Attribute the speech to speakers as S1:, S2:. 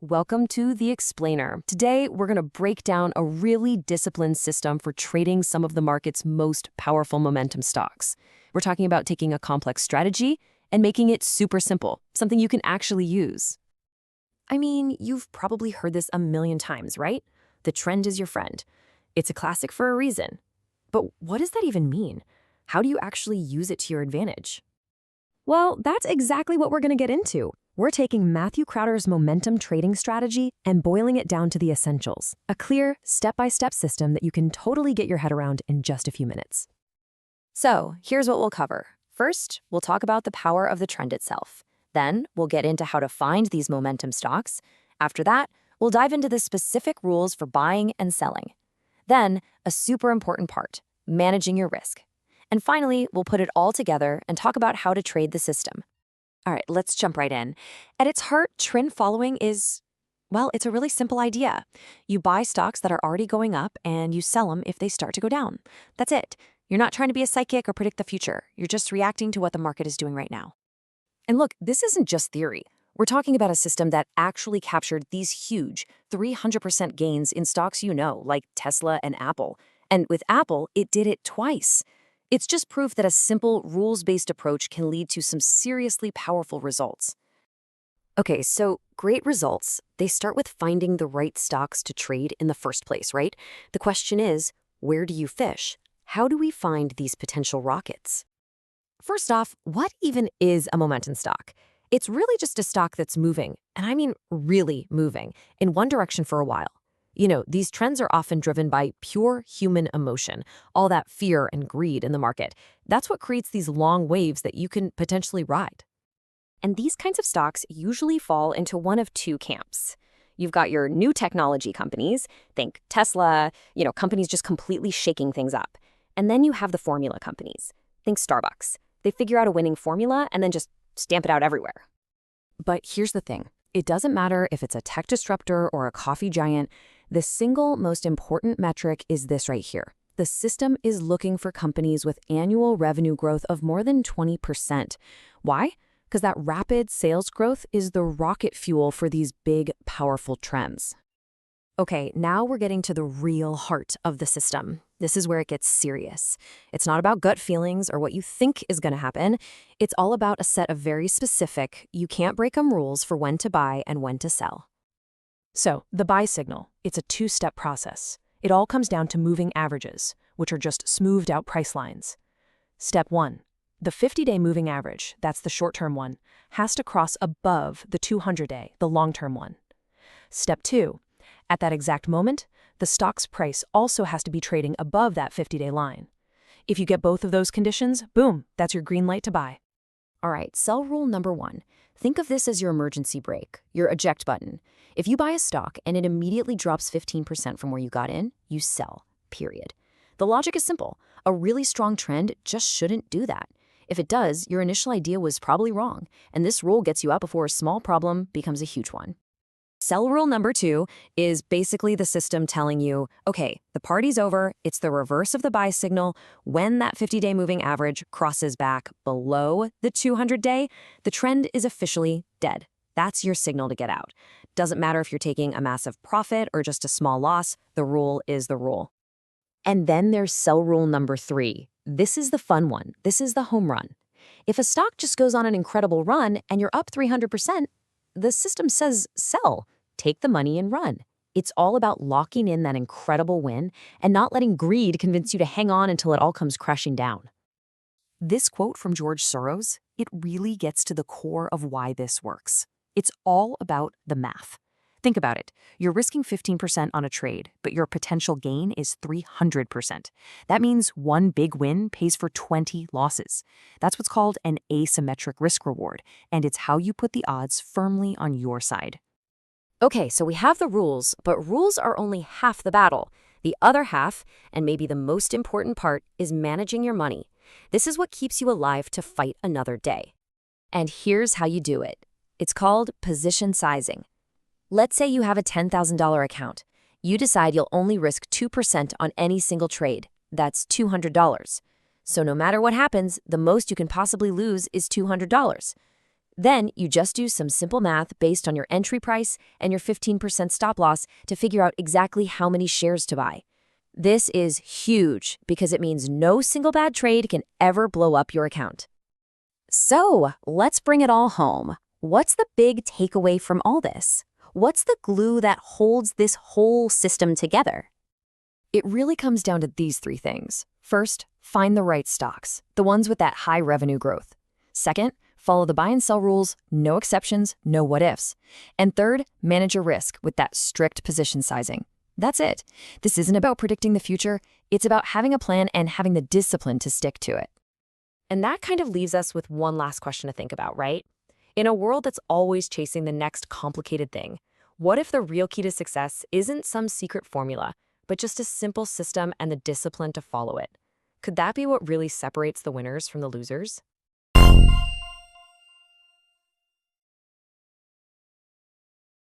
S1: Welcome to The Explainer. Today, we're going to break down a really disciplined system for trading some of the market's most powerful momentum stocks. We're talking about taking a complex strategy and making it super simple, something you can actually use. I mean, you've probably heard this a million times, right? The trend is your friend. It's a classic for a reason. But what does that even mean? How do you actually use it to your advantage? Well, that's exactly what we're going to get into. We're taking Matthew Crowder's momentum trading strategy and boiling it down to the essentials, a clear, step-by-step system that you can totally get your head around in just a few minutes. So, here's what we'll cover. First, we'll talk about the power of the trend itself. Then, we'll get into how to find these momentum stocks. After that, we'll dive into the specific rules for buying and selling. Then, a super important part, managing your risk. And finally, we'll put it all together and talk about how to trade the system. All right, let's jump right in. At its heart, trend following is, well, it's a really simple idea. You buy stocks that are already going up and you sell them if they start to go down. That's it. You're not trying to be a psychic or predict the future. You're just reacting to what the market is doing right now. And look, this isn't just theory. We're talking about a system that actually captured these huge 300% gains in stocks like Tesla and Apple. And with Apple, it did it twice. It's just proof that a simple, rules-based approach can lead to some seriously powerful results. Okay, so great results, they start with finding the right stocks to trade in the first place, right? The question is, where do you fish? How do we find these potential rockets? First off, what even is a momentum stock? It's really just a stock that's moving, and I mean really moving, in one direction for a while. These trends are often driven by pure human emotion, all that fear and greed in the market. That's what creates these long waves that you can potentially ride. And these kinds of stocks usually fall into one of two camps. You've got your new technology companies, think Tesla, companies just completely shaking things up. And then you have the formula companies, think Starbucks. They figure out a winning formula and then just stamp it out everywhere. But here's the thing. It doesn't matter if it's a tech disruptor or a coffee giant. The single most important metric is this right here. The system is looking for companies with annual revenue growth of more than 20%. Why? Because that rapid sales growth is the rocket fuel for these big, powerful trends. Okay, now we're getting to the real heart of the system. This is where it gets serious. It's not about gut feelings or what you think is going to happen. It's all about a set of very specific, you can't break 'em rules for when to buy and when to sell. So, the buy signal, it's a two-step process. It all comes down to moving averages, which are just smoothed out price lines. Step 1. The 50-day moving average, that's the short-term one, has to cross above the 200-day, the long-term one. Step 2. At that exact moment, the stock's price also has to be trading above that 50-day line. If you get both of those conditions, boom, that's your green light to buy. All right, sell rule number 1. Think of this as your emergency brake, your eject button. If you buy a stock and it immediately drops 15% from where you got in, you sell, period. The logic is simple. A really strong trend just shouldn't do that. If it does, your initial idea was probably wrong, and this rule gets you out before a small problem becomes a huge one. Sell rule number 2 is basically the system telling you, okay, the party's over, it's the reverse of the buy signal. When that 50-day moving average crosses back below the 200-day, the trend is officially dead. That's your signal to get out. Doesn't matter if you're taking a massive profit or just a small loss, the rule is the rule. And then there's sell rule number 3. This is the fun one. This is the home run. If a stock just goes on an incredible run and you're up 300%, the system says sell, take the money and run. It's all about locking in that incredible win and not letting greed convince you to hang on until it all comes crashing down. This quote from George Soros, it really gets to the core of why this works. It's all about the math. Think about it. You're risking 15% on a trade, but your potential gain is 300%. That means one big win pays for 20 losses. That's what's called an asymmetric risk reward, and it's how you put the odds firmly on your side. Okay, so we have the rules, but rules are only half the battle. The other half, and maybe the most important part, is managing your money. This is what keeps you alive to fight another day. And here's how you do it. It's called position sizing. Let's say you have a $10,000 account. You decide you'll only risk 2% on any single trade. That's $200. So no matter what happens, the most you can possibly lose is $200. Then you just do some simple math based on your entry price and your 15% stop loss to figure out exactly how many shares to buy. This is huge because it means no single bad trade can ever blow up your account. So let's bring it all home. What's the big takeaway from all this? What's the glue that holds this whole system together? It really comes down to these three things. First, find the right stocks, the ones with that high revenue growth. Second, follow the buy and sell rules, no exceptions, no what ifs. And third, manage your risk with that strict position sizing. That's it. This isn't about predicting the future. It's about having a plan and having the discipline to stick to it. And that kind of leaves us with one last question to think about, right? In a world that's always chasing the next complicated thing, what if the real key to success isn't some secret formula, but just a simple system and the discipline to follow it? Could that be what really separates the winners from the losers?